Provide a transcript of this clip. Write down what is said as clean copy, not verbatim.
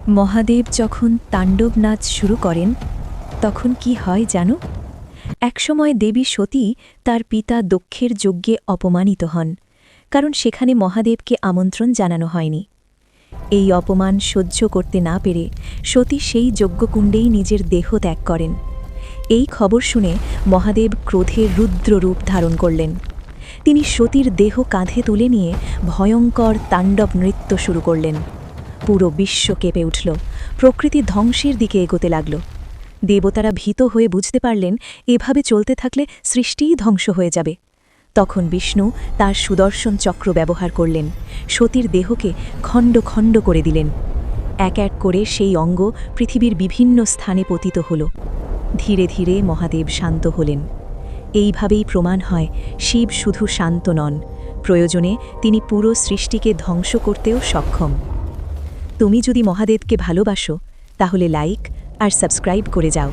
মহাদেব যখন তাণ্ডব নাচ শুরু করেন তখন কি হয় জানো? একসময় দেবী সতী তার পিতা দক্ষের যজ্ঞে অপমানিত হন, কারণ সেখানে মহাদেবকে আমন্ত্রণ জানানো হয়নি। এই অপমান সহ্য করতে না পেরে সতী সেই যজ্ঞকুণ্ডেই নিজের দেহ ত্যাগ করেন। এই খবর শুনে মহাদেব ক্রোধে রুদ্র রূপ ধারণ করলেন। তিনি সতীর দেহ কাঁধে তুলে নিয়ে ভয়ঙ্কর তাণ্ডব নৃত্য শুরু করলেন। পুরো বিশ্ব কেঁপে উঠল, প্রকৃতি ধ্বংসের দিকে এগোতে লাগল। দেবতারা ভীত হয়ে বুঝতে পারলেন এভাবে চলতে থাকলে সৃষ্টিই ধ্বংস হয়ে যাবে। তখন বিষ্ণু তার সুদর্শন চক্র ব্যবহার করলেন, সতীর দেহকে খণ্ড খণ্ড করে দিলেন। এক এক করে সেই অঙ্গ পৃথিবীর বিভিন্ন স্থানে পতিত হল। ধীরে ধীরে মহাদেব শান্ত হলেন। এইভাবেই প্রমাণ হয় শিব শুধু শান্ত নন, প্রয়োজনে তিনি পুরো সৃষ্টিকে ধ্বংস করতেও সক্ষম। তুমি যদি মহাদেবকে ভালোবাসো তাহলে লাইক আর সাবস্ক্রাইব করে যাও।